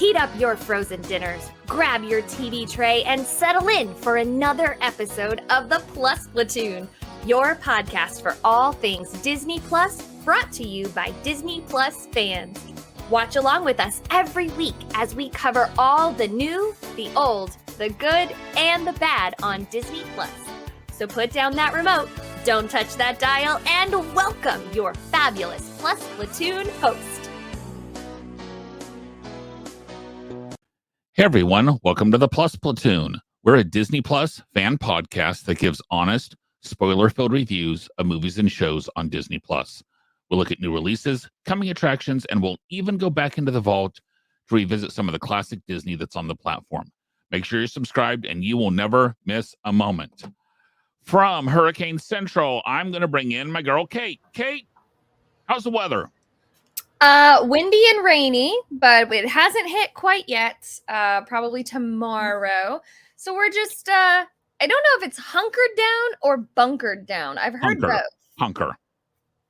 Heat up your frozen dinners, grab your TV tray, and settle in for another episode of the Plus Platoon, your podcast for all things Disney Plus, brought to you by Disney Plus fans. Watch along with us every week as we cover all the new, the old, the good, and the bad on Disney Plus. So put down that remote, don't touch that dial, and welcome your fabulous Plus Platoon host. Hey everyone, welcome to the Plus Platoon. We're a Disney Plus fan podcast that gives honest, spoiler-filled reviews of movies and shows on Disney Plus. We'll look at new releases, coming attractions, and we'll even go back into the vault to revisit some of the classic Disney that's on the platform. Make sure you're subscribed and you will never miss a moment. From Hurricane Central, I'm going to bring in my girl, Kate. Kate, how's the weather? Windy and rainy, but it hasn't hit quite yet. Probably tomorrow. So we're just, I don't know if it's hunkered down or bunkered down. I've heard both. Hunker.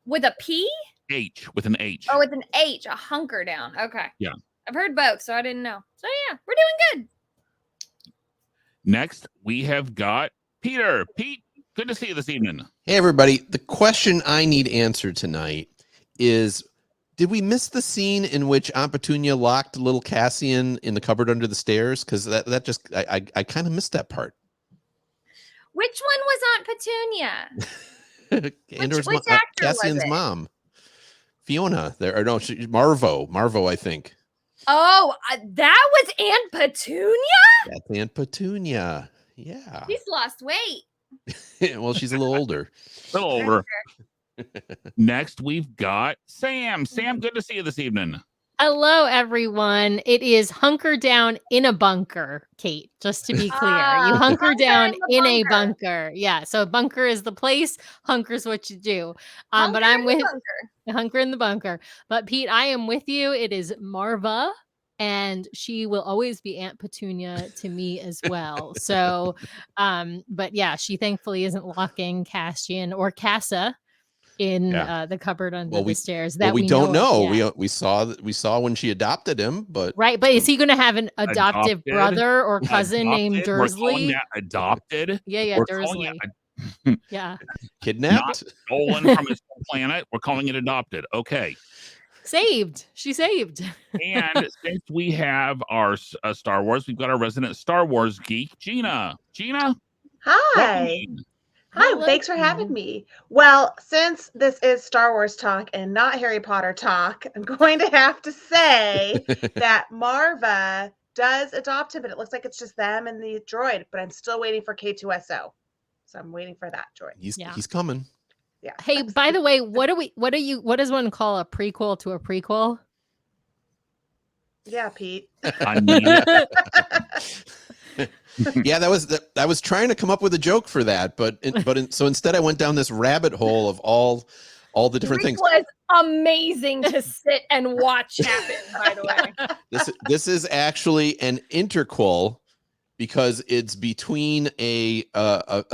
With a P? H, with an H. Oh, with an H, a hunker down. Okay. Yeah. I've heard both, so I didn't know. So yeah, we're doing good. Next, we have got Peter. Pete, good to see you this evening. Hey, everybody. The question I need answered tonight is, did we miss the scene in which Aunt Petunia locked little Cassian in the cupboard under the stairs? Because that just, I kind of missed that part. Which one was Aunt Petunia? Andor's which actor Cassian's was it? mom. Fiona. Marvo, I think. Oh, that was Aunt Petunia? That's Aunt Petunia. Yeah. She's lost weight. Well, she's a little older. A little older. Next, we've got Sam. Sam, good to see you this evening. Hello, everyone. It is hunker down in a bunker, Kate, just to be clear. You hunker down in a bunker. Yeah, so bunker is the place, hunker is what you do. But I'm with hunker in the bunker. But Pete, I am with you. It is Marva, and she will always be Aunt Petunia to me as well. So, but yeah, she thankfully isn't locking Cassian or Cassa in the cupboard under the stairs. That we don't know. We saw when she adopted him, but right. But is he going to have an adoptive brother or cousin named Dursley? Adopted. Yeah, Dursley. Yeah, kidnapped, not stolen from his planet. We're calling it adopted. Okay. Saved. She saved. And since we have our Star Wars, we've got our resident Star Wars geek, Gina. Gina. Hi. Hi, thanks for having me. Well, since this is Star Wars talk and not Harry Potter talk, I'm going to have to say that Marva does adopt him, but it looks like it's just them and the droid, but I'm still waiting for K2SO. So I'm waiting for that droid. He's coming. Yeah. Hey, by the way, what does one call a prequel to a prequel? Yeah, Pete. I mean Yeah, I was trying to come up with a joke for that, so instead I went down this rabbit hole of all the different things. It was amazing to sit and watch happen, by the way. This is actually an interquel because it's between a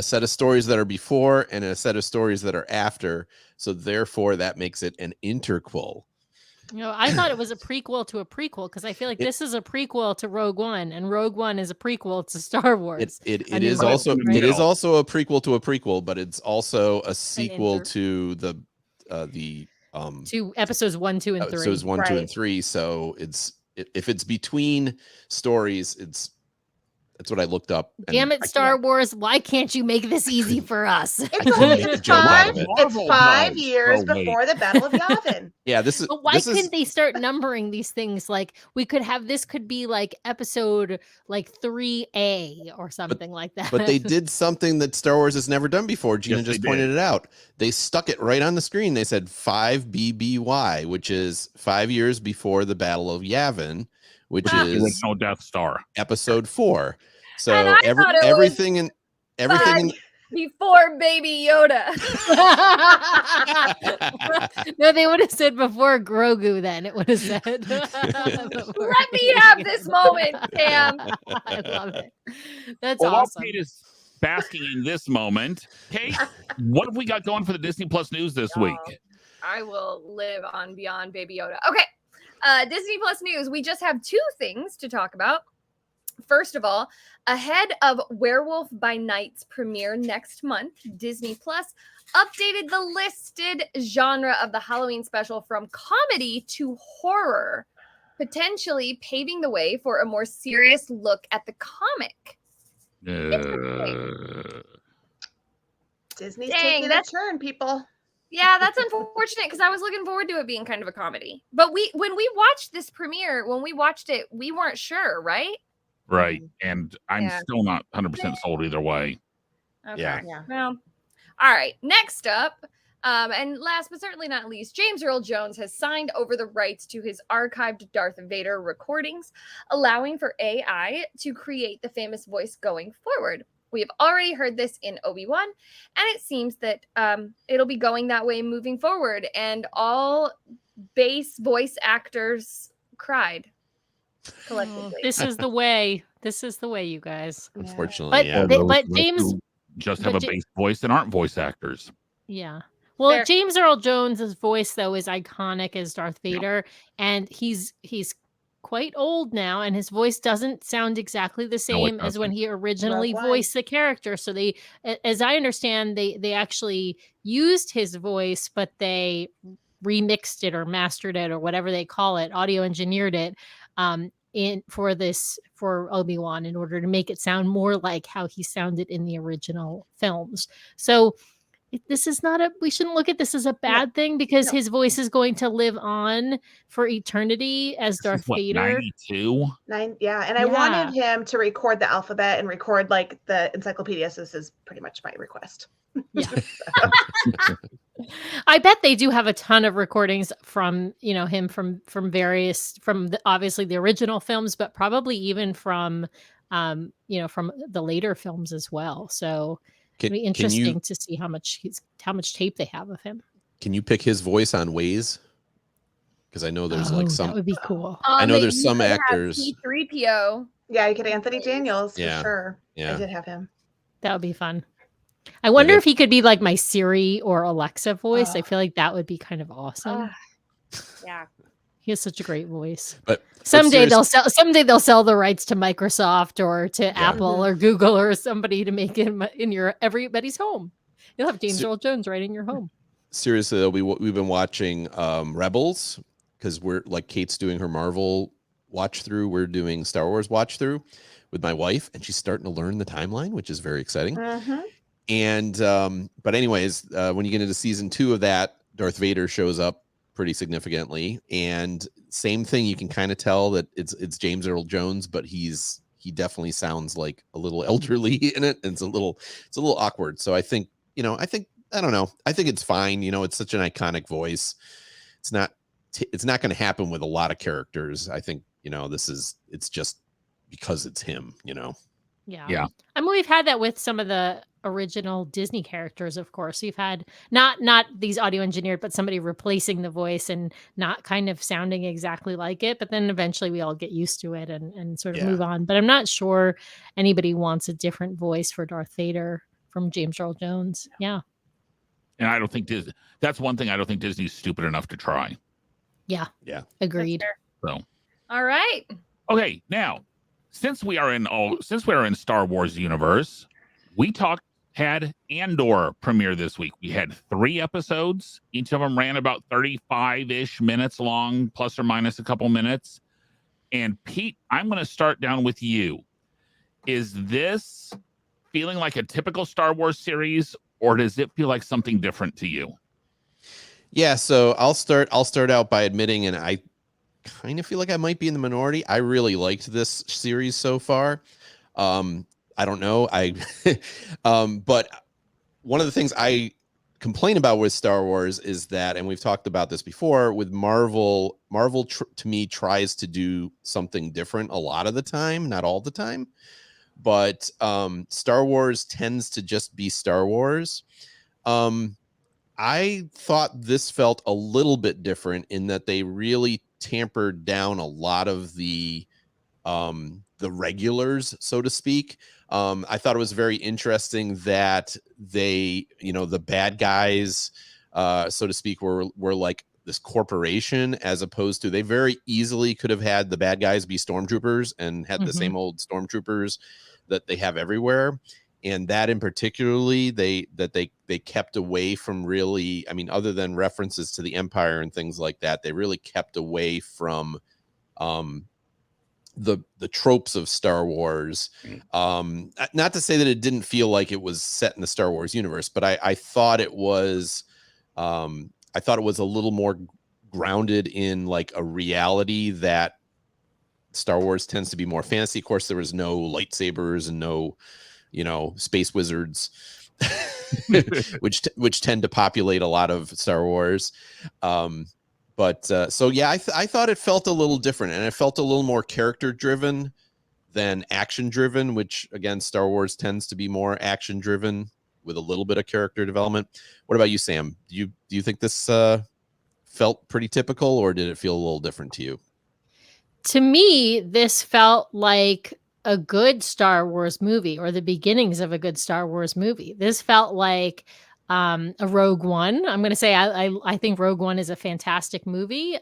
set of stories that are before and a set of stories that are after. So therefore that makes it an interquel. I thought it was a prequel to a prequel because I feel like this is a prequel to Rogue One, and Rogue One is a prequel to Star Wars. It is also a prequel to a prequel, but it's also a sequel to the to episodes 1, 2, and 3. Episodes 1, 2, and 3. So if it's between stories, that's what I looked up. Damn it, Star Wars! Why can't you make this easy for us? It's 5 years before the Battle of Yavin. Yeah, this is. But why couldn't they start numbering these things? Like we could have this could be like episode like 3A or something like that. But they did something that Star Wars has never done before. Gina just pointed it out. They stuck it right on the screen. They said 5BBY, which is 5 years before the Battle of Yavin, which is original Death Star, episode 4. So everything before Baby Yoda. No, they would have said before Grogu. Then it would have said. Let me have this moment, Sam. I love it. That's awesome. While Kate is basking in this moment, Kate, what have we got going for the Disney Plus news this week? I will live on beyond Baby Yoda. Okay. Disney Plus news. We just have 2 things to talk about. First of all, ahead of Werewolf by Night's premiere next month, Disney Plus updated the listed genre of the Halloween special from comedy to horror, potentially paving the way for a more serious look at the comic. Disney's Dang, taking a that's- turn, people. Yeah, that's unfortunate because I was looking forward to it being kind of a comedy. But when we watched this premiere, when we watched it, we weren't sure, right? Right. And I'm Yeah. still not 100% sold either way. Okay. Yeah. Well, all right. Next up, and last but certainly not least, James Earl Jones has signed over the rights to his archived Darth Vader recordings, allowing for AI to create the famous voice going forward. We have already heard this in Obi-Wan, and it seems that it'll be going that way moving forward. And all base voice actors cried collectively. This is the way. This is the way, you guys. Unfortunately, But yeah. Or they- those but who James- just but have a Ja- bass voice and aren't voice actors. Yeah. Well, Fair. James Earl Jones's voice though is iconic as Darth Vader, and he's quite old now, and his voice doesn't sound exactly the same as when doesn't. he originally Rogue One. voiced the character. So they, as I understand, they actually used his voice, but they remixed it or mastered it or whatever they call it, audio engineered it, for Obi-Wan in order to make it sound more like how he sounded in the original films. So this is not we shouldn't look at this as a bad thing because No. his voice is going to live on for eternity as Darth What, Vader. 92? 9, yeah. And I wanted him to record the alphabet and record like the encyclopedia. So this is pretty much my request. Yeah. I bet they do have a ton of recordings from him from various obviously the original films, but probably even from from the later films as well. So it'd be interesting to see how much tape they have of him. Can you pick his voice on Waze? Because I know there's like some. That would be cool. I know Maybe there's you some could have actors. C-3PO. Yeah, you could Anthony Daniels for Yeah. sure. Yeah. I did have him. That would be fun. I wonder Yeah. if he could be like my Siri or Alexa voice. I Oh. feel like that would be kind of awesome. Yeah. He has such a great voice. But Someday seriously- they'll sell the rights to Microsoft or to Yeah. Apple or Google or somebody to make him in your everybody's home. You'll have James Earl Jones right in your home. Seriously though, we've been watching Rebels because we're like Kate's doing her Marvel watch through. We're doing Star Wars watch through with my wife, and she's starting to learn the timeline, which is very exciting. Mhm. And but anyways, when you get into season 2 of that, Darth Vader shows up pretty significantly, and same thing. You can kind of tell that it's James Earl Jones, but he definitely sounds like a little elderly in it, and it's a little awkward. So I think I don't know. I think it's fine. It's such an iconic voice. It's not going to happen with a lot of characters. I think it's just because it's him. Yeah. I mean, we've had that with some of the original Disney characters, of course. We've had not these audio engineered, but somebody replacing the voice and not kind of sounding exactly like it. But then eventually we all get used to it and sort of move on. But I'm not sure anybody wants a different voice for Darth Vader from James Earl Jones. Yeah. And I don't think that's one thing I don't think Disney's stupid enough to try. Yeah. Yeah. Agreed. So, all right. Okay, now since we are in Star Wars universe, we had Andor premiere this week. We had 3 episodes. Each of them ran about 35-ish minutes long, plus or minus a couple minutes. And Pete, I'm going to start down with you. Is this feeling like a typical Star Wars series, or does it feel like something different to you? Yeah, so I'll start out by admitting, and I kind of feel like I might be in the minority. I really liked this series so far. I don't know. But one of the things I complain about with Star Wars is that, and we've talked about this before, with Marvel to me tries to do something different a lot of the time, not all the time. But Star Wars tends to just be Star Wars. I thought this felt a little bit different in that they really tampered down a lot of the regulars, so to speak. I thought it was very interesting that they, the bad guys, so to speak, were like this corporation, as opposed to, they very easily could have had the bad guys be stormtroopers and had the same old stormtroopers that they have everywhere. And that in particularly, they kept away from, really, I mean, other than references to the Empire and things like that, they really kept away from the tropes of Star Wars. Not to say that it didn't feel like it was set in the Star Wars universe, but I thought it was a little more grounded in like a reality that Star Wars tends to be more fantasy. Of course, there was no lightsabers and no, space wizards, which tend to populate a lot of Star Wars. So yeah, I thought it felt a little different, and it felt a little more character driven than action driven, which again, Star Wars tends to be more action driven with a little bit of character development. What about you, Sam? Do you think this felt pretty typical, or did it feel a little different to you? To me, this felt like a good Star Wars movie, or the beginnings of a good Star Wars movie. This felt like a Rogue One. I'm going to say I think Rogue One is a fantastic movie.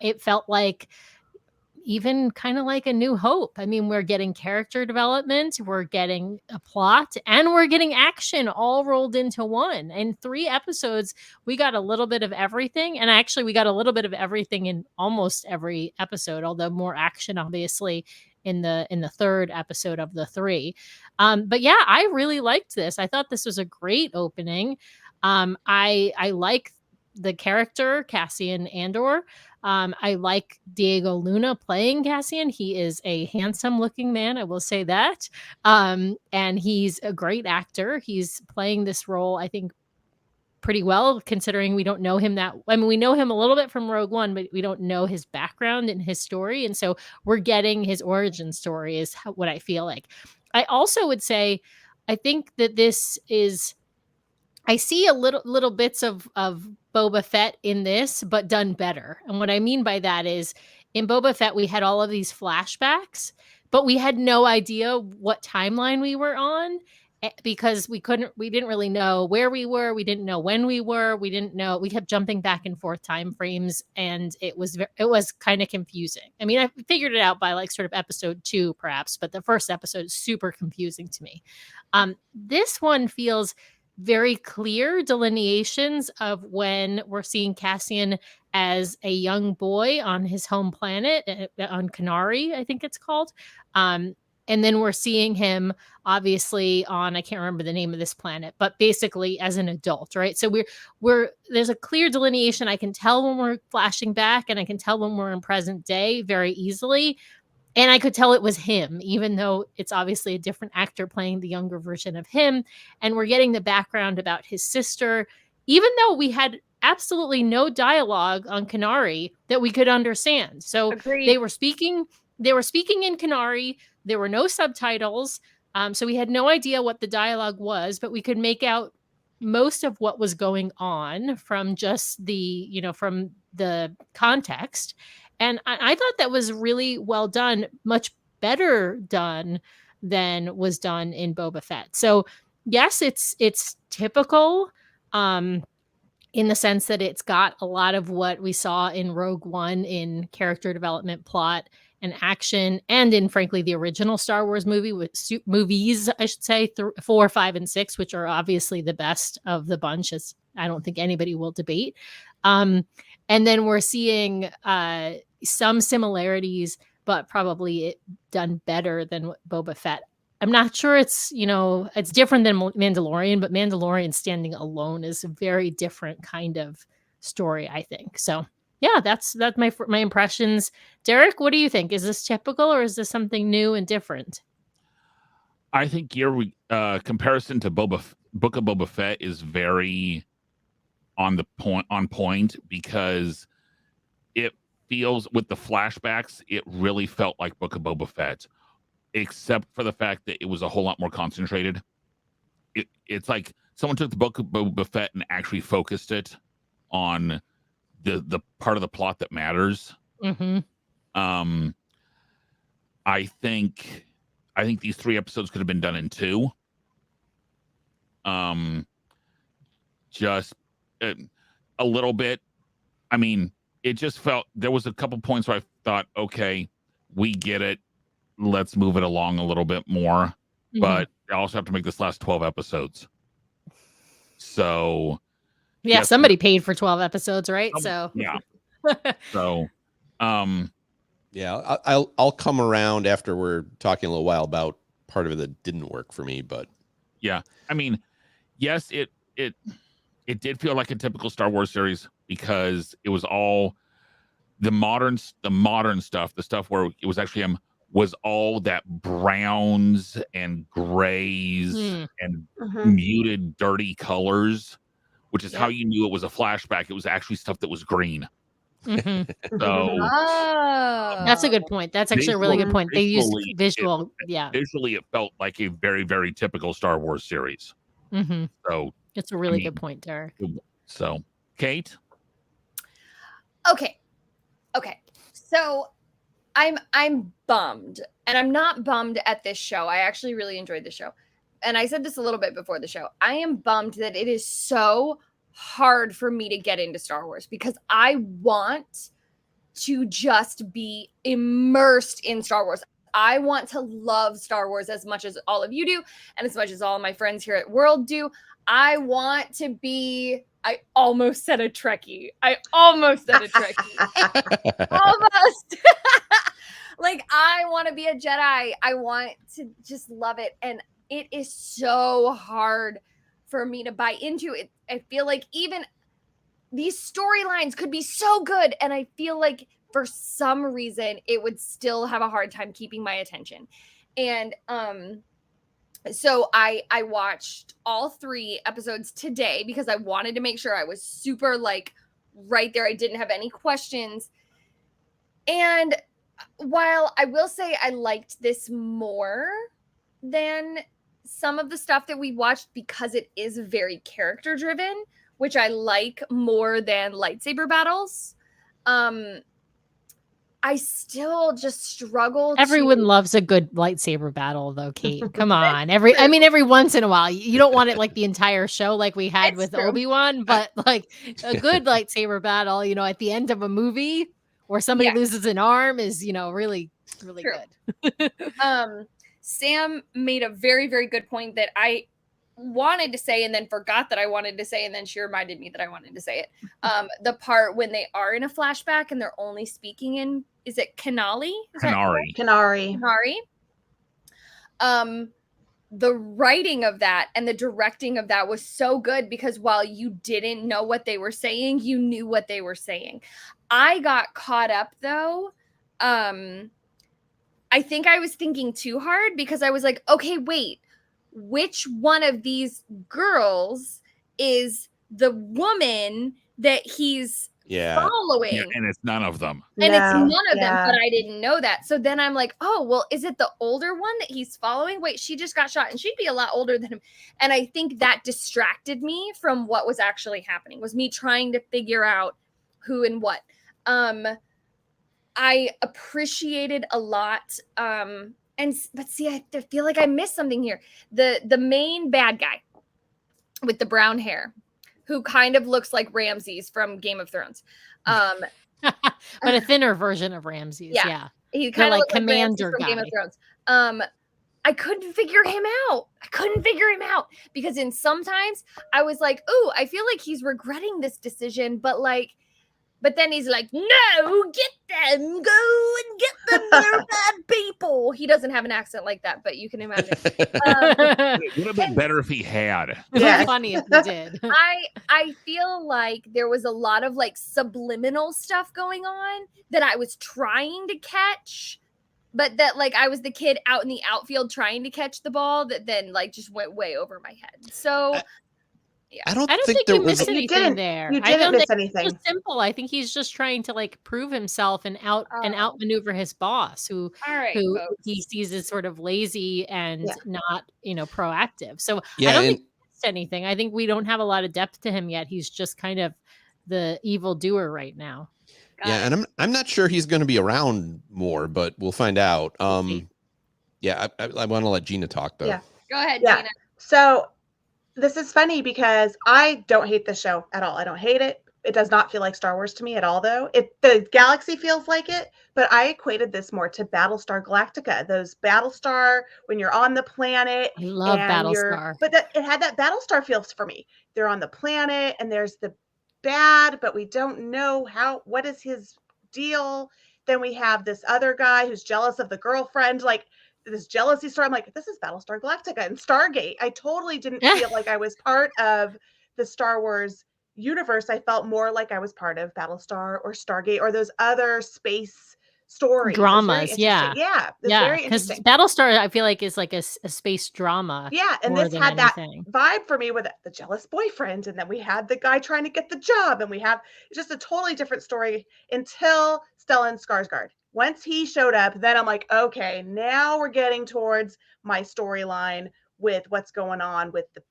It felt like even kind of like A New Hope. I mean, we're getting character development, we're getting a plot, and we're getting action all rolled into one. In 3 episodes, we got a little bit of everything. And actually, we got a little bit of everything in almost every episode, although more action, obviously, in the 3rd episode of the 3. But yeah, I really liked this. I thought this was a great opening. I like the character Cassian Andor. I like Diego Luna playing Cassian. He is a handsome looking man, I will say that. And he's a great actor. He's playing this role, I think, pretty well, considering we don't know him we know him a little bit from Rogue One, but we don't know his background and his story. And so we're getting his origin story is what I feel like. I also would say, I think that this is, I see a little bits of Boba Fett in this, but done better. And what I mean by that is, in Boba Fett, we had all of these flashbacks, but we had no idea what timeline we were on, because we didn't really know where we were. We didn't know when we were. We didn't know. We kept jumping back and forth time frames, and it was kind of confusing. I mean, I figured it out by like sort of episode 2, perhaps, but the first episode is super confusing to me. This one feels very clear delineations of when we're seeing Cassian as a young boy on his home planet, on Kenari, I think it's called. And then we're seeing him obviously on, I can't remember the name of this planet, but basically as an adult, right? So there's a clear delineation. I can tell when we're flashing back, and I can tell when we're in present day very easily. And I could tell it was him, even though it's obviously a different actor playing the younger version of him. And we're getting the background about his sister, even though we had absolutely no dialogue on Kenari that we could understand. So Agreed. they were speaking in Kenari. There were no subtitles. So we had no idea what the dialogue was, but we could make out most of what was going on from just from the context. And I thought that was really well done, much better done than was done in Boba Fett. So yes, it's typical, in the sense that it's got a lot of what we saw in Rogue One in character development, plot, and action, and in, frankly, the original Star Wars movies, I should say, 4, 5, and 6, which are obviously the best of the bunch, as I don't think anybody will debate. And then we're seeing some similarities, but probably it done better than Boba Fett. I'm not sure it's different than Mandalorian, but Mandalorian standing alone is a very different kind of story, I think. So yeah, that's my impressions. Derek, what do you think? Is this typical, or is this something new and different? I think your comparison to Book of Boba Fett is very on point, because it feels, with the flashbacks, it really felt like Book of Boba Fett, except for the fact that it was a whole lot more concentrated. It's like someone took the Book of Boba Fett and actually focused it on the part of the plot that matters. Mm-hmm. I think these 3 episodes could have been done in 2. Just a little bit I mean, it just felt there was a couple points where I thought, okay, we get it. Let's move it along a little bit more. But I also have to make this last 12 episodes. So yeah, yes, somebody paid for 12 episodes, right? So yeah. So yeah, I'll come around after we're talking a little while about part of it that didn't work for me, but yeah. I mean, yes, it did feel like a typical Star Wars series because it was all the modern stuff, the stuff where it was actually was all that browns and grays and muted dirty colors, which is how you knew it was a flashback. It was actually stuff that was green. So that's a good point. That's actually a really good point. They used visual. Visually, it felt like a very, very typical Star Wars series. So it's a really good point, Derek. So, Kate. Okay. So I'm bummed, and I'm not bummed at this show. I actually really enjoyed the show. And I said this a little bit before the show. I am bummed that it is so hard for me to get into Star Wars because I want to just be immersed in Star Wars. I want to love Star Wars as much as all of you do, and as much as all my friends here at World do. I want to be, I almost said a Trekkie. Almost. Like, I want to be a Jedi. I want to just love it. And it is so hard for me to buy into it. I feel like even these storylines could be so good. And I feel like for some reason it would still have a hard time keeping my attention. And so I watched all 3 episodes today because I wanted to make sure I was super like right there. I didn't have any questions. And while I will say I liked this more than some of the stuff that we watched because it is very character driven, which I like more than lightsaber battles. I still just struggle. Everyone loves a good lightsaber battle, though, Kate. Come on. Every once in a while. You don't want it like the entire show like we had with Obi-Wan, but like a good lightsaber battle, at the end of a movie where somebody loses an arm is, really, really good. Sam made a very, very good point that I wanted to say and then forgot that I wanted to say, and then she reminded me that I wanted to say it. The part when they are in a flashback and they're only speaking in, is it Kanali? Kanari. The writing of that and the directing of that was so good because while you didn't know what they were saying, you knew what they were saying. I got caught up though. I think I was thinking too hard because I was like, okay, wait, which one of these girls is the woman that he's following? Yeah, and it's none of them. And it's none of them, but I didn't know that. So then I'm like, oh, well, is it the older one that he's following? Wait, she just got shot and she'd be a lot older than him. And I think that distracted me from what was actually happening, was me trying to figure out who and what. I appreciated a lot. But see, I feel like I missed something here. The main bad guy with the brown hair, who kind of looks like Ramses from Game of Thrones. But a thinner version of Ramses. Yeah. He kind of like commander from guy. Game of Thrones. I couldn't figure him out. Because in sometimes I was like, oh, I feel like he's regretting this decision, but then he's like, no, get them, go and get them, they're bad people. He doesn't have an accent like that, but you can imagine. It would have been better if he had. It would have been funny if he did. I feel like there was a lot of like subliminal stuff going on that I was trying to catch, but that like I was the kid out in the outfield trying to catch the ball that then like just went way over my head. So yeah. I don't think there you was missed anything there. You didn't miss anything. It's simple. I think he's just trying to like prove himself and outmaneuver his boss, who he sees as sort of lazy and not proactive. So I don't think he missed anything. I think we don't have a lot of depth to him yet. He's just kind of the evil doer right now. And I'm not sure he's going to be around more, but we'll find out. Yeah, I want to let Gina talk though. Yeah, go ahead, Gina. So this is funny because I don't hate the show at all. I don't hate it. It does not feel like Star Wars to me at all, though. The galaxy feels like it, but I equated this more to Battlestar Galactica. Those Battlestar, when you're on the planet I love and Battlestar. it had that Battlestar feels for me. They're on the planet and there's the bad, but we don't know what is his deal. Then we have this other guy who's jealous of the girlfriend, like this jealousy story. I'm like, this is Battlestar Galactica and Stargate. I totally didn't feel like I was part of the Star Wars universe. I felt more like I was part of Battlestar or Stargate or those other space stories. Dramas, yeah. It's very because interesting. Battlestar, I feel like, is like a space drama. Yeah, and more this than had anything. that vibe for me with the jealous boyfriend, and then we had the guy trying to get the job, and we have just a totally different story until Stellan Skarsgård. Once he showed up, then I'm like, okay, now we're getting towards my storyline with what's going on with the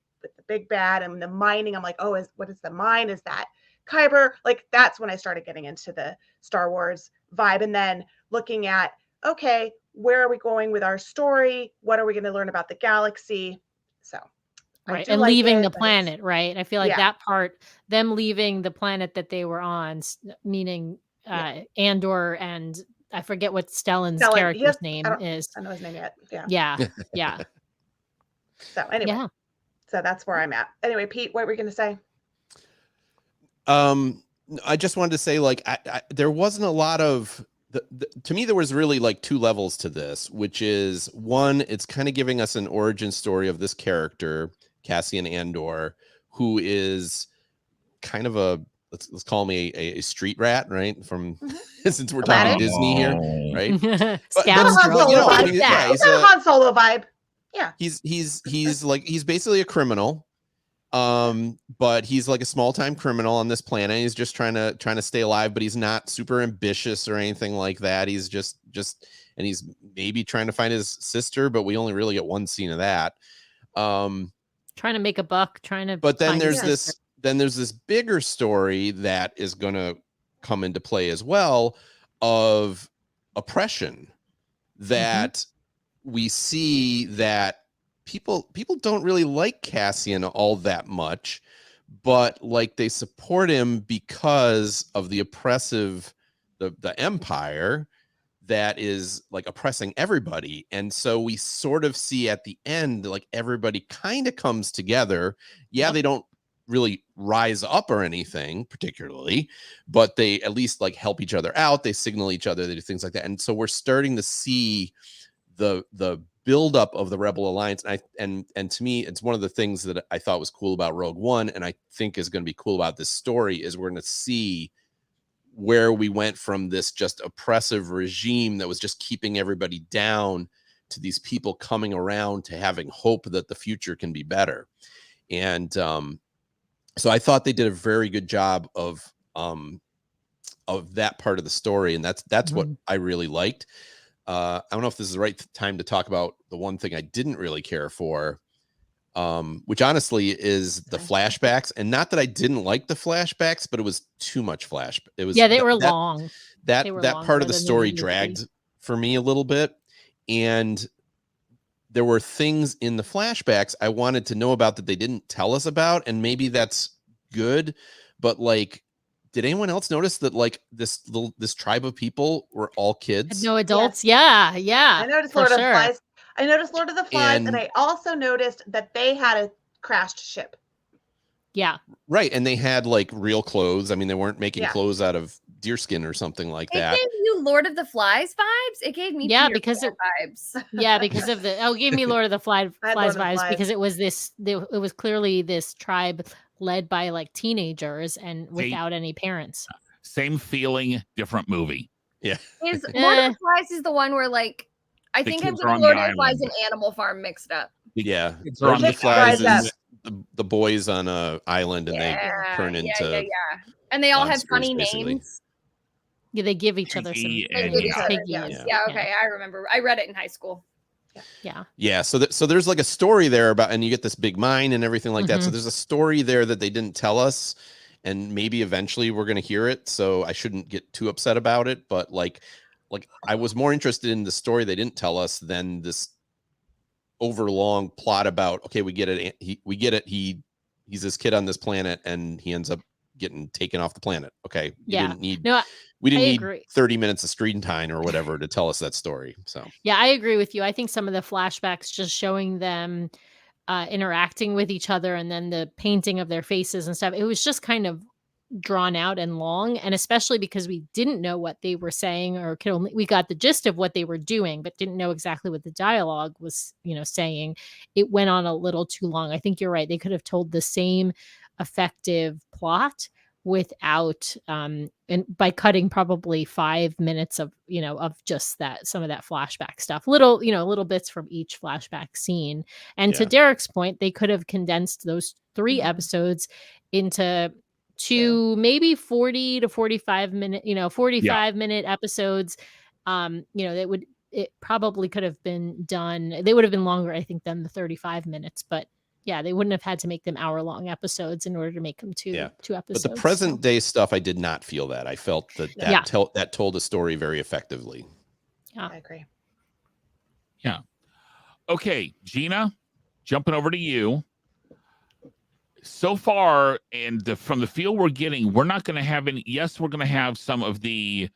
big bad and the mining. I'm like, oh, what is the mine? Is that Kyber? Like, that's when I started getting into the Star Wars vibe, and then looking at, okay, where are we going with our story? What are we going to learn about the galaxy? So, right, and like leaving it, the but planet, right? I feel like yeah. that part, them leaving the planet that they were on, meaning Andor, and I forget what Stellan's character's name is. I don't know his name yet. Yeah. So anyway, so that's where I'm at. Anyway, Pete, what were you going to say? I just wanted to say, like, there wasn't a lot of to me, there was really like two levels to this, which is one, it's kind of giving us an origin story of this character, Cassian Andor, who is kind of let's call him a street rat, right? From since we're talking Disney here, right? It's got a Han Solo vibe. Yeah. He's basically a criminal. But he's like a small-time criminal on this planet. He's just trying to stay alive, but he's not super ambitious or anything like that. He's just and he's maybe trying to find his sister, but we only really get one scene of that. Trying to make a buck, but then there's this bigger story that is going to come into play as well, of oppression, that we see that people don't really like Cassian all that much, but like they support him because of the oppressive, the empire that is like oppressing everybody. And so we sort of see at the end, like everybody kind of comes together. Yeah, they don't really rise up or anything particularly, but they at least like help each other out. They signal each other, they do things like that. And so we're starting to see the buildup of the Rebel Alliance. And to me, it's one of the things that I thought was cool about Rogue One, and I think is going to be cool about this story, is we're going to see where we went from this just oppressive regime that was just keeping everybody down to these people coming around to having hope that the future can be better. And so I thought they did a very good job of that part of the story, and that's what I really liked. I don't know if this is the right time to talk about the one thing I didn't really care for, which honestly is the flashbacks. And not that I didn't like the flashbacks, but it was too much It was they were long. That part of the story dragged for me a little bit, and there were things in the flashbacks I wanted to know about that they didn't tell us about, and maybe that's good, but like, did anyone else notice that like this tribe of people were all kids? No adults? Yeah. I noticed Lord of the Flies. I noticed Lord of the Flies, and I also noticed that they had a crashed ship. Yeah. Right, and they had like real clothes. I mean, they weren't making clothes out of deerskin or something like that. It gave you Lord of the Flies vibes? It gave me because of vibes. Because of it gave me Lord of the Flies vibes, because it was it was clearly this tribe led by like teenagers and without any parents. Same feeling, different movie. Yeah. Is Lord of the Flies is the one where like I think I'm getting Lord of the Flies and Animal Farm mixed up. Yeah. Lord of the Flies is the boys on a island, and they turn into and they all have funny names. Yeah, they give each other some names. Okay, I remember. I read it in high school. Yeah. So there's like a story there about, and you get this big mine and everything like that. So there's a story there that they didn't tell us, and maybe eventually we're going to hear it. So I shouldn't get too upset about it. But like I was more interested in the story they didn't tell us than this overlong plot about, okay, we get it. He's this kid on this planet, and he ends up getting taken off the planet. Okay, Yeah. we didn't I need agree. 30 minutes of screen time or whatever to tell us that story. So Yeah, I agree with you. I think some of the flashbacks just showing them interacting with each other and then the painting of their faces and stuff, it was just kind of drawn out and long, and especially because we didn't know what they were saying, or we got the gist of what they were doing but didn't know exactly what the dialogue was saying. It went on a little too long. I think you're right, they could have told the same effective plot without and by cutting probably 5 minutes of of just that, some of that flashback stuff, little bits from each flashback scene. And to Yeah. Derek's point, they could have condensed those 3 Mhm. episodes into True. maybe 40 to 45 minute 45-minute episodes. It probably could have been done, they would have been longer, I think, than the 35 minutes, but yeah, they wouldn't have had to make them hour-long episodes in order to make them two But episodes. the present day stuff, I did not feel that. I felt that Yeah. that told a story very effectively. Yeah. I agree. Yeah. Okay, Gina, jumping over to you. So far, and from the feel we're getting, we're not going to have any. Yes, we're going to have some of the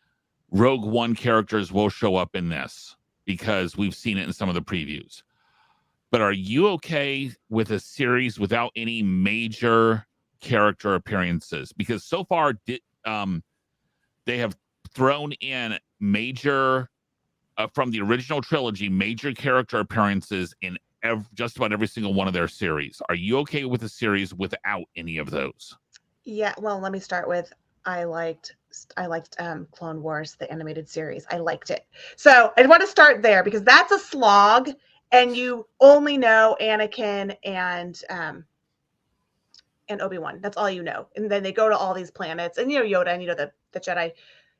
Rogue One characters will show up in this because we've seen it in some of the previews. But are you okay with a series without any major character appearances? Because so far, they have thrown in major from the original trilogy, major character appearances in just about every single one of their series. Are you okay with a series without any of those? Yeah, well, let me start with I liked Clone Wars, the animated series. I liked it. So I want to start there because that's a slog, and you only know Anakin and Obi-Wan. That's all you know. And then they go to all these planets, and Yoda, and the Jedi.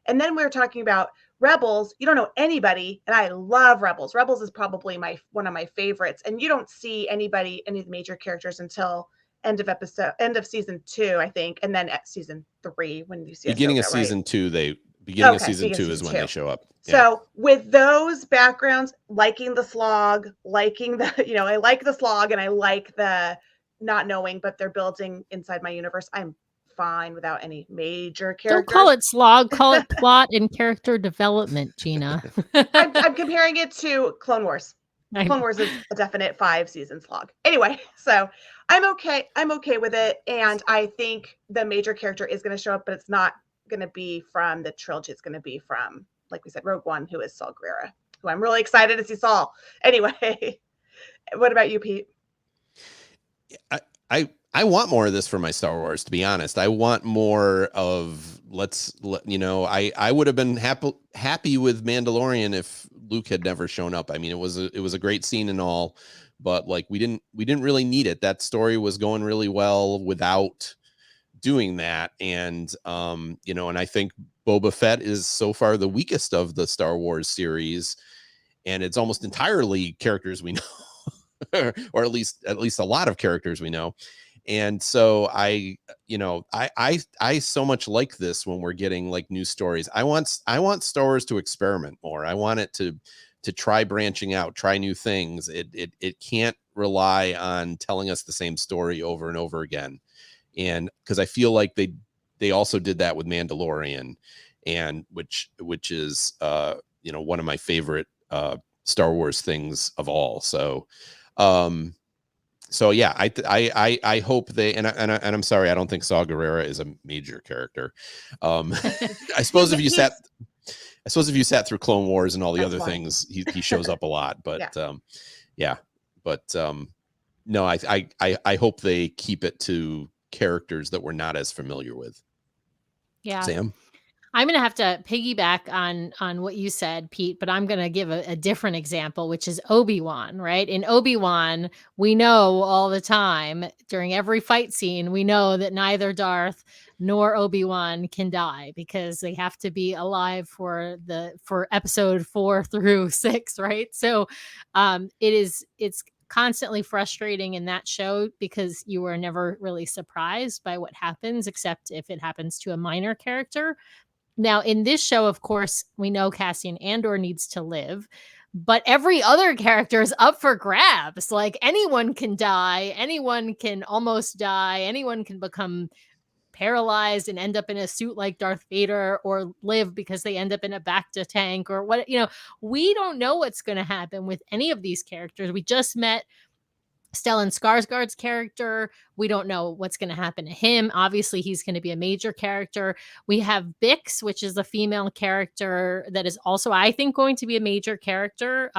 And then we were talking about Rebels. You don't know anybody, and I love Rebels. Rebels is probably one of my favorites. And you don't see any of the major characters until end of season 2, I think, and then at season 3 when you see Beginning Ahsoka, of season right? 2, Okay, of season beginning 2 of is season when 2. they show up. So with those backgrounds, liking the slog, liking the, I like the slog and I like the not knowing, but they're building inside my universe. I'm fine without any major characters. Don't call it slog, call it plot and character development, Gina. I'm comparing it to Clone Wars. Clone Wars is a definite 5-season slog. Anyway, so I'm okay with it, and I think the major character is going to show up, but it's not going to be from the trilogy. It's going to be from, like we said, Rogue One, who is Saul Guerrero, who I'm really excited to see Saul. Anyway, what about you, Pete? I want more of this for my Star Wars, to be honest. I want more of I would have been happy with Mandalorian if Luke had never shown up. I mean, it was a great scene and all, but like we didn't really need it. That story was going really well without doing that. And and I think Boba Fett is so far the weakest of the Star Wars series, and it's almost entirely characters we know. Or at least a lot of characters we know. And so I so much like this when we're getting like new stories. I want Star Wars to experiment more. I want it to try branching out, try new things. It can't rely on telling us the same story over and over again. And because I feel like they also did that with Mandalorian, and which is one of my favorite Star Wars things of all. So yeah, I hope they, and I'm sorry, I don't think Saw Gerrera is a major character. I suppose if you sat through Clone Wars and all the other things, he shows up a lot. But no, I hope they keep it to characters that we're not as familiar with. Yeah. Sam? I'm going to have to piggyback on what you said, Pete, but I'm going to give a different example, which is Obi-Wan, right? In Obi-Wan, we know all the time during every fight scene, we know that neither Darth nor Obi-Wan can die because they have to be alive for episode 4 through 6, right? So it's constantly frustrating in that show because you are never really surprised by what happens, except if it happens to a minor character. Now, in this show, of course, we know Cassian Andor needs to live, but every other character is up for grabs. Like anyone can die, anyone can almost die, anyone can become paralyzed and end up in a suit like Darth Vader, or live because they end up in a Bacta tank, or what, we don't know what's going to happen with any of these characters. We just met Stellan Skarsgård's character. We don't know what's going to happen to him. Obviously, he's going to be a major character. We have Bix, which is a female character that is also, I think, going to be a major character.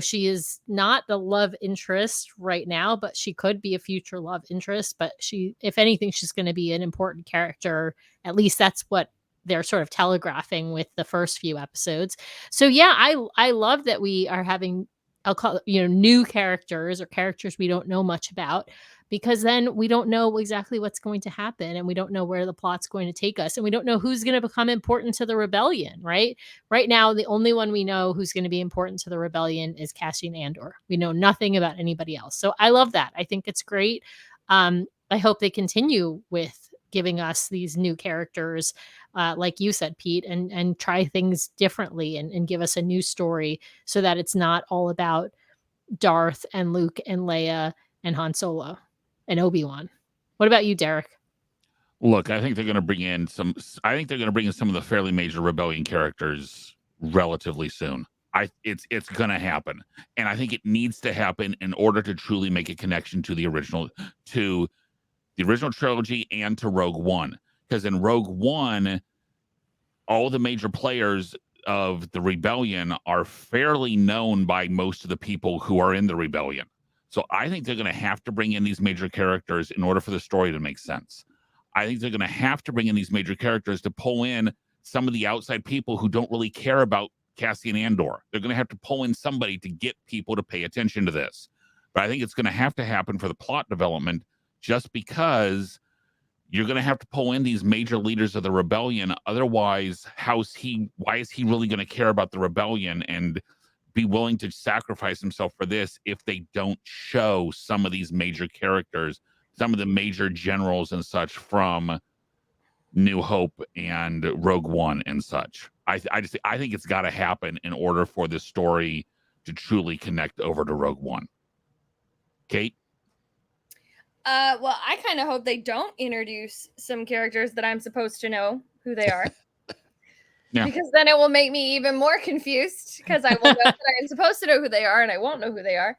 She is not the love interest right now, but she could be a future love interest. But if anything, she's going to be an important character. At least that's what they're sort of telegraphing with the first few episodes. So yeah, I love that we are having, I'll call it, new characters, or characters we don't know much about, because then we don't know exactly what's going to happen, and we don't know where the plot's going to take us, and we don't know who's going to become important to the rebellion, right? Right now, the only one we know who's going to be important to the rebellion is Cassian Andor. We know nothing about anybody else. So I love that. I think it's great. I hope they continue with giving us these new characters, like you said, Pete, and try things differently, and give us a new story, so that it's not all about Darth and Luke and Leia and Han Solo and Obi-Wan. What about you, Derek? Look, I think they're going to bring in some of the fairly major rebellion characters relatively soon. It's going to happen, and I think it needs to happen in order to truly make a connection to the original trilogy and to Rogue One. Because in Rogue One, all the major players of the rebellion are fairly known by most of the people who are in the rebellion. So I think they're going to have to bring in these major characters in order for the story to make sense. I think they're going to have to bring in these major characters to pull in some of the outside people who don't really care about Cassian Andor. They're going to have to pull in somebody to get people to pay attention to this. But I think it's going to have to happen for the plot development, just because you're going to have to pull in these major leaders of the rebellion. Otherwise, why is he really going to care about the rebellion and be willing to sacrifice himself for this if they don't show some of these major characters, some of the major generals and such from New Hope and Rogue One and such? I think it's got to happen in order for this story to truly connect over to Rogue One. Kate? Well, I kind of hope they don't introduce some characters that I'm supposed to know who they are. Yeah. Because then it will make me even more confused, because I will know that I'm supposed to know who they are, and I won't know who they are.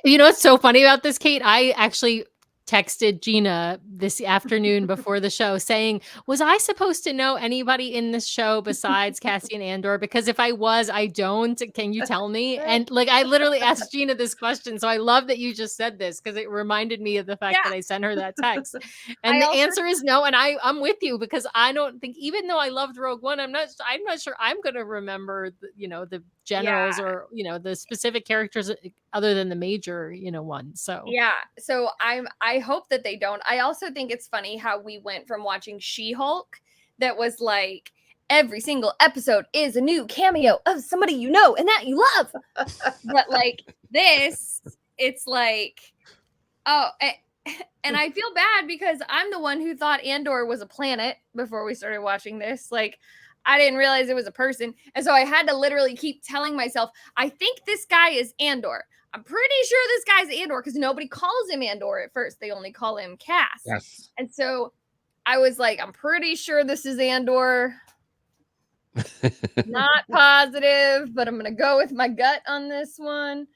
What's so funny about this, Kate? I actually texted Gina this afternoon before the show saying, was I supposed to know anybody in this show besides Cassian Andor? Because if I was, I don't. Can you tell me? And I literally asked Gina this question. So I love that you just said this, because it reminded me of the fact that I sent her that text. And the answer is no. And I'm with you, because I don't think, even though I loved Rogue One, I'm not sure I'm going to remember the generals or the specific characters other than the major ones. So I hope that they don't. I also think it's funny how we went from watching She-Hulk, that was like every single episode is a new cameo of somebody you know and that you love, but like this, it's like, oh, and I feel bad because I'm the one who thought Andor was a planet before we started watching this. Like, I didn't realize it was a person. And so I had to literally keep telling myself, I think this guy is Andor. I'm pretty sure this guy's Andor, because nobody calls him Andor at first. They only call him Cass. Yes. And so I was like, I'm pretty sure this is Andor. Not positive, but I'm going to go with my gut on this one.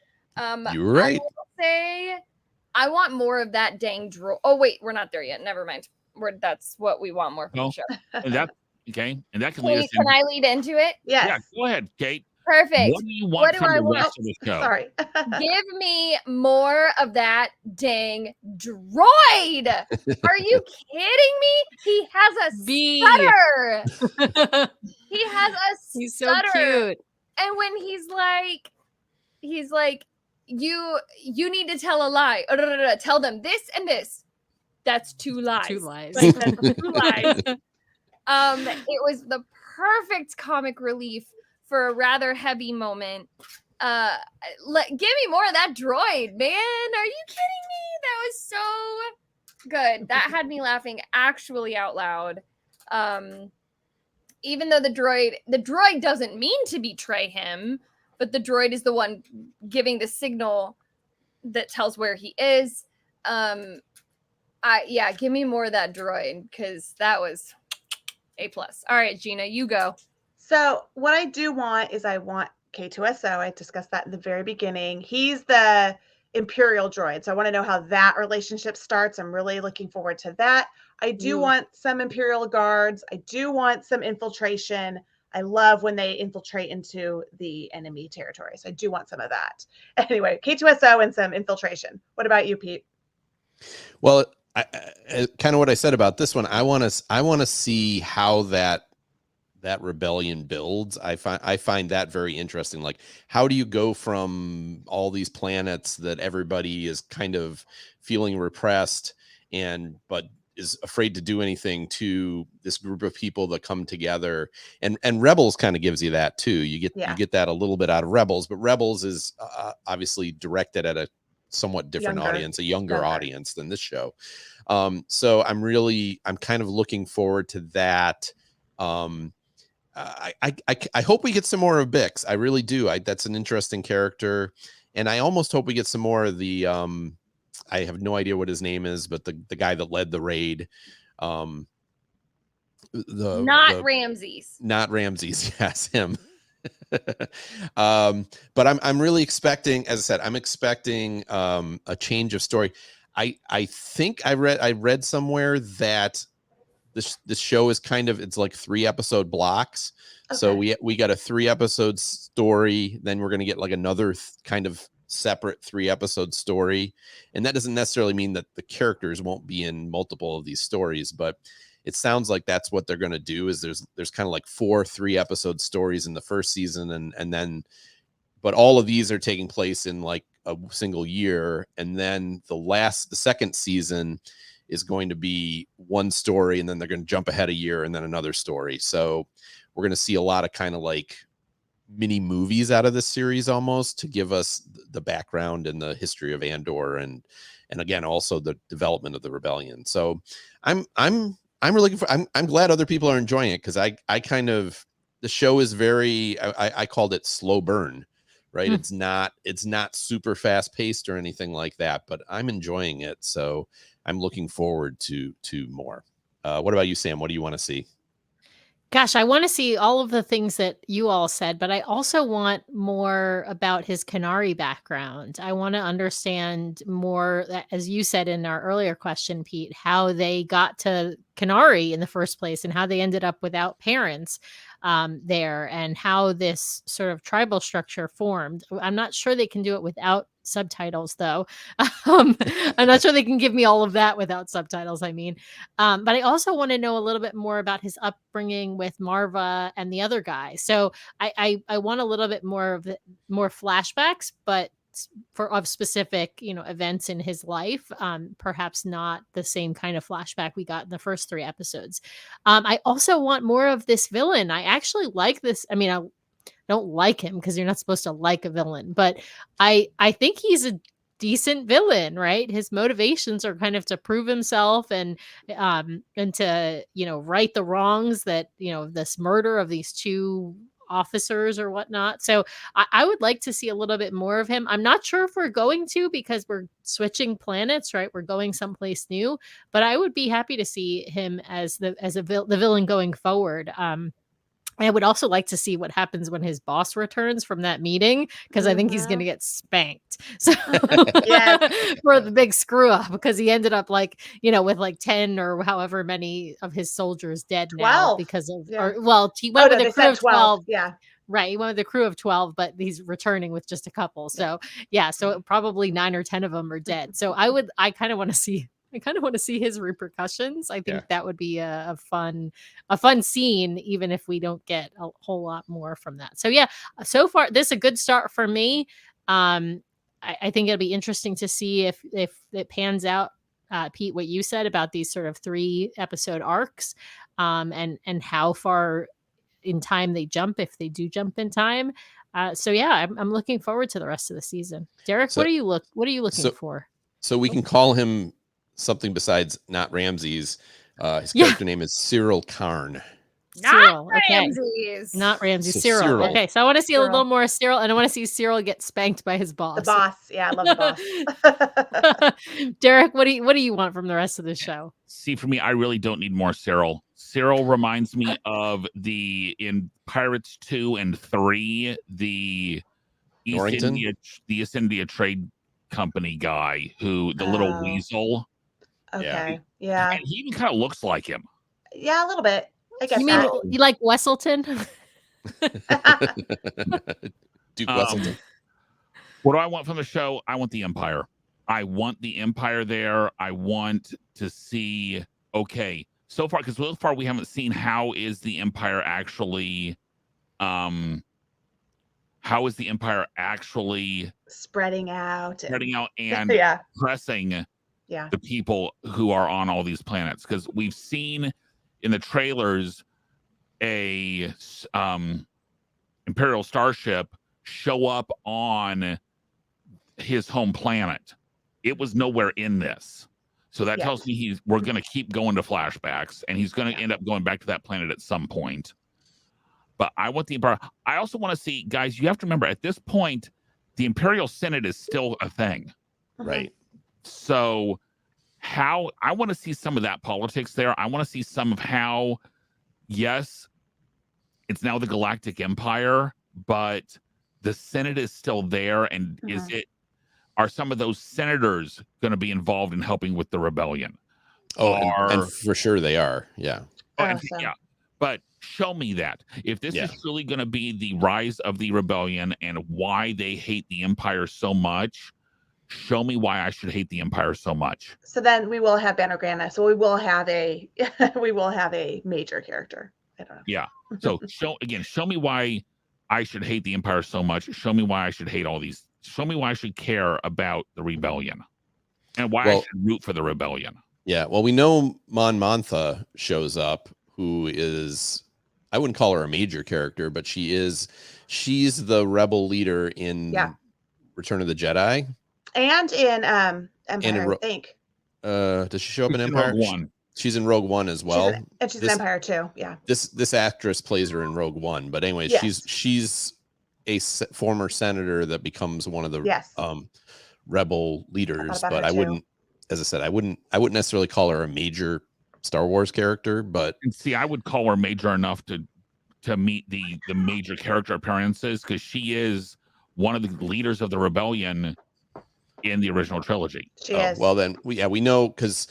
You're right. I will say I want more of that dang droid. Oh, wait, we're not there yet. Never mind. That's what we want more from the show. And that can I lead into it? Yes. Yeah, go ahead, Kate. Perfect. What do you want from the rest of the show? Sorry. Give me more of that dang droid. Are you kidding me? He has a stutter. He has a stutter. He's so cute. And when he's like, you need to tell a lie. Tell them this and this. That's 2 lies. 2 lies. Like, that's 2 lies. It was the perfect comic relief for a rather heavy moment. Give me more of that droid, man. Are you kidding me? That was so good. That had me laughing actually out loud. Even though the droid doesn't mean to betray him, but the droid is the one giving the signal that tells where he is. Yeah, give me more of that droid because that was A+. All right, Gina, you go. So what I do want is I want K2SO. I discussed that in the very beginning. He's the Imperial droid. So I want to know how that relationship starts. I'm really looking forward to that. I do want some Imperial guards. I do want some infiltration. I love when they infiltrate into the enemy territory. So I do want some of that. Anyway, K2SO and some infiltration. What about you, Pete? Well, I kind of what I said about this one. I want to see how that rebellion builds. I find that very interesting. Like, how do you go from all these planets that everybody is kind of feeling repressed but is afraid to do anything, to this group of people that come together? And Rebels kind of gives you that too. You get that a little bit out of Rebels, but Rebels is obviously directed at a somewhat different audience, a younger audience than this show. So I'm kind of looking forward to that. I hope we get some more of Bix. I really do. That's an interesting character, and I almost hope we get some more of the. I have no idea what his name is, but the guy that led the raid. Not Ramses. Not Ramses. Yes, him. But I'm really expecting, as I said, I'm expecting a change of story. I think I read somewhere that this show is it's like 3-episode blocks. Okay. So we got a 3-episode story, then we're going to get like another kind of separate 3-episode story. And that doesn't necessarily mean that the characters won't be in multiple of these stories, but it sounds like that's what they're going to do. Is there's kind of like 4 3-episode stories in the first season, and then, but all of these are taking place in like a single year, and then the second season is going to be one story, and then they're going to jump ahead a year and then another story. So we're going to see a lot of kind of like mini movies out of this series, almost, to give us the background and the history of Andor, and again also the development of the rebellion. So I'm really I'm glad other people are enjoying it, because I kind of, the show is very, I called it slow burn, right? It's not super fast paced or anything like that, but I'm enjoying it. So I'm looking forward to more. What about you, Sam? What do you want to see? Gosh, I want to see all of the things that you all said, but I also want more about his Canary background. I want to understand more, as you said in our earlier question, Pete, how they got to Canary in the first place and how they ended up without parents there, and how this sort of tribal structure formed. I'm not sure they can do it without subtitles, though. I'm not sure they can give me all of that without subtitles, I mean. But I also want to know a little bit more about his upbringing with Marva and the other guy. So I want a little bit more flashbacks, but of specific, events in his life. Perhaps not the same kind of flashback we got in the first 3 episodes. I also want more of this villain. I actually like this. I mean, I don't like him because you're not supposed to like a villain, but I think he's a decent villain, right? His motivations are kind of to prove himself and to, right the wrongs that, this murder of these 2 officers or whatnot. So I would like to see a little bit more of him. I'm not sure if we're going to, because we're switching planets, right? We're going someplace new, but I would be happy to see him as the villain going forward. I would also like to see what happens when his boss returns from that meeting, because I think he's going to get spanked. So for the big screw up, because he ended up with like 10 or however many of his soldiers dead 12. Now because of, he went with a crew of 12. Yeah. Right. He went with a crew of 12, but he's returning with just a couple. So so probably 9 or 10 of them are dead. So I kind of want to see his repercussions. I think that would be a fun scene, even if we don't get a whole lot more from that. So so far this is a good start for me. I think it'll be interesting to see if it pans out, Pete, what you said about these sort of 3-episode arcs, and how far in time they jump, if they do jump in time. I'm looking forward to the rest of the season. Derek, what are you looking for? So we can call him something besides not Ramses. His character name is Cyril Karn. Cyril. Not Okay. Ramses. Not Ramsey. So Cyril. Cyril. Okay, so I want to see a Cyril. little more Cyril, and I want to see Cyril get spanked by his boss. The boss. Yeah, I love the boss. Derek, what do you want from the rest of the show? See, for me, I really don't need more Cyril. Cyril reminds me of in Pirates 2 and 3, the Norrington? East India Trade Company guy the little Oh. weasel. Okay. Yeah. And he even kind of looks like him. Yeah, a little bit. I guess You mean that. you like Wesselton? Duke Wesselton. What do I want from the show? I want the Empire. I want the Empire there. I want to see, okay, so far, because so far we haven't seen how is the Empire actually Spreading out. and Yeah. pressing Yeah. the people who are on all these planets, because we've seen in the trailers a Imperial starship show up on his home planet. It was nowhere in this, so that Yeah. tells me we're going to keep going to flashbacks, and he's going to end up going back to that planet at some point. But I want the Empire. I also want to see, guys, you have to remember at this point the Imperial Senate is still a thing, Right. so how I want to see some of that politics there. I want to see some of how, yes, it's now the Galactic Empire, but the Senate is still there. And are some of those senators going to be involved in helping with the rebellion? Oh, and for sure they are. Yeah. Yeah. But show me that. If this is truly going to be the rise of the rebellion and why they hate the Empire so much, show me why I should hate the Empire so much. So then we will have Banner Grana. So we will have a major character. I don't know. Yeah. So show me why I should hate the Empire so much. Show me why I should hate all these. Show me why I should care about the rebellion and why I should root for the rebellion. Yeah. Well, we know Mon Mothma shows up, who is, I wouldn't call her a major character, but she's the rebel leader in Return of the Jedi. And in Empire, I think. Does she show up in Empire? Rogue One. She's in Rogue One as well. She's in Empire too. Yeah. This actress plays her in Rogue One, but anyways, she's a former senator that becomes one of the rebel leaders. But I wouldn't, as I said, I wouldn't necessarily call her a major Star Wars character. But and see, I would call her major enough to meet the major character appearances, because she is one of the leaders of the rebellion in the original trilogy. She is. Well, then we know, because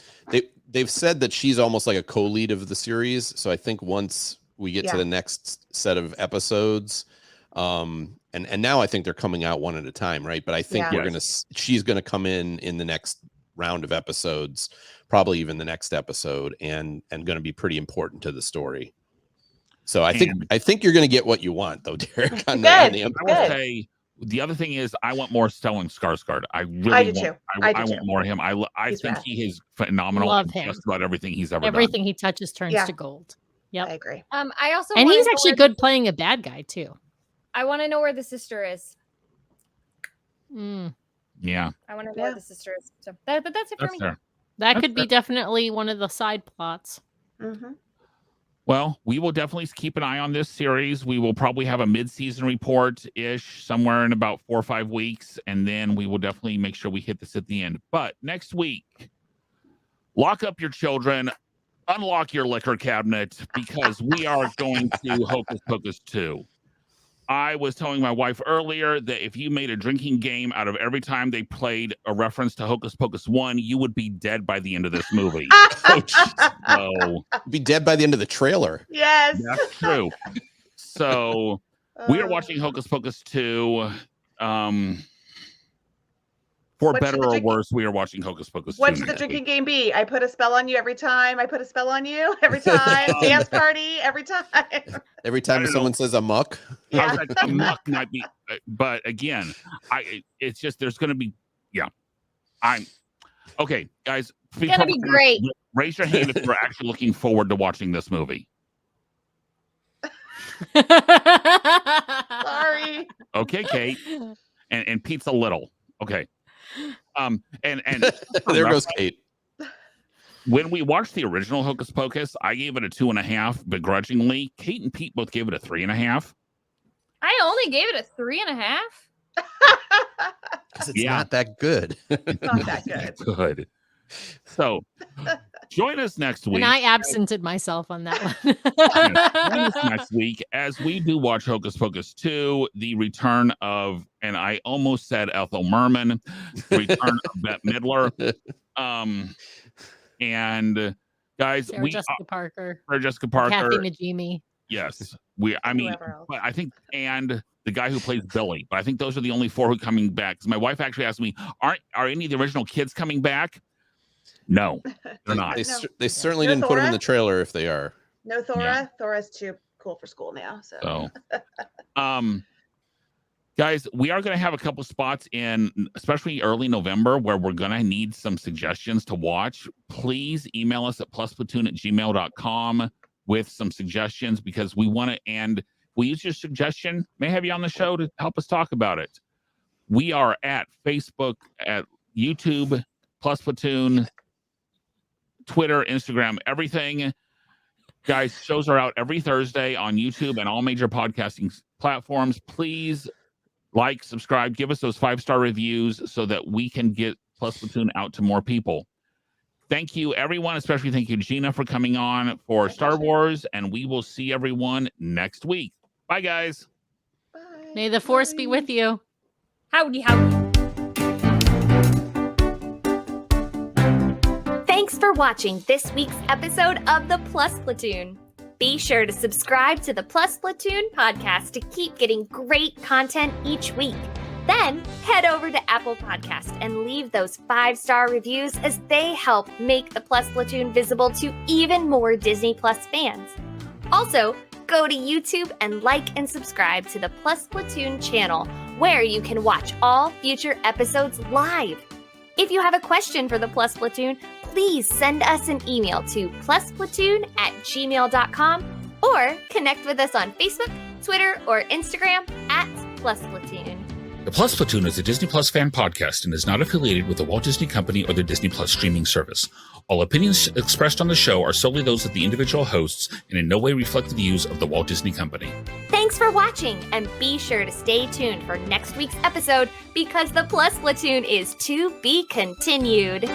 they've said that she's almost like a co-lead of the series. So I think once we get to the next set of episodes, and now I think they're coming out one at a time, right? But I think she's gonna come in the next round of episodes, probably even the next episode, and going to be pretty important to the story. So I think you're going to get what you want, though, Derek. On the I will say, the other thing is, I want more Stellan Skarsgård. I want more of him. I think he is phenomenal. Love him. Just about everything he's ever done. Everything he touches turns to gold. Yep. I agree. I also and he's actually good playing a bad guy too. I want to know where the sister is. Yeah. I want to know where the sister is. So but that's it for me. Fair. That could be definitely one of the side plots. Mm-hmm. Well, we will definitely keep an eye on this series. We will probably have a mid-season report-ish somewhere in about 4 or 5 weeks, and then we will definitely make sure we hit this at the end. But next week, lock up your children, unlock your liquor cabinet, because we are going to Hocus Pocus 2. I was telling my wife earlier that if you made a drinking game out of every time they played a reference to Hocus Pocus 1, you would be dead by the end of this movie. So, be dead by the end of the trailer. Yes. That's true. So we are watching Hocus Pocus 2. For better or worse, we are watching Hocus Pocus 2. What should the drinking game be? I put a spell on you every time. I put a spell on you every time. Dance party every time. Every time someone says amok. Yeah. Amok might be, but again, it's just there's going to be, okay, guys. It's going to be great. Raise your hand if you're actually looking forward to watching this movie. Sorry. Okay, Kate, and Pete's a little okay. And there goes Kate. When we watched the original Hocus Pocus, I gave it a 2.5 begrudgingly. Kate and Pete both gave it a 3.5. I only gave it a 3.5. Because it's not that good. Not that good. Good. So join us next week. And I absented myself on that one. Join us next week as we do watch Hocus Pocus 2, the return of, and I almost said Ethel Merman, the return of Bette Midler. And guys, Sarah Jessica Parker. Kathy Najimy. Yes. But I think, and the guy who plays Billy. But I think those are the only 4 who are coming back. Because my wife actually asked me, are any of the original kids coming back? No, they're not. They certainly didn't put them in the trailer if they are. No Thora. Yeah. Thora's too cool for school now. So, guys, we are going to have a couple spots in, especially early November, where we're going to need some suggestions to watch. Please email us at plusplatoon@gmail.com with some suggestions, because we want to, and we use your suggestion, may have you on the show to help us talk about it. We are at Facebook, at YouTube, Plus Platoon, Twitter, Instagram, everything. Guys, shows are out every Thursday on YouTube and all major podcasting platforms. Please like, subscribe, give us those 5-star reviews so that we can get Plus Platoon out to more people. Thank you, everyone. Especially thank you, Gina, for coming on for Star Wars. And we will see everyone next week. Bye, guys. bye. May the force be with you. Howdy, howdy. Thanks for watching this week's episode of the Plus Platoon. Be sure to subscribe to the Plus Platoon podcast to keep getting great content each week. Then head over to Apple Podcast and leave those 5-star reviews, as they help make the Plus Platoon visible to even more Disney Plus fans. Also, go to YouTube and like and subscribe to the Plus Platoon channel, where you can watch all future episodes live. If you have a question for the Plus Platoon, please send us an email to plusplatoon@gmail.com or connect with us on Facebook, Twitter, or Instagram @plusplatoon. The Plus Platoon is a Disney Plus fan podcast and is not affiliated with the Walt Disney Company or the Disney Plus streaming service. All opinions expressed on the show are solely those of the individual hosts and in no way reflect the views of the Walt Disney Company. Thanks for watching, and be sure to stay tuned for next week's episode, because the Plus Platoon is to be continued.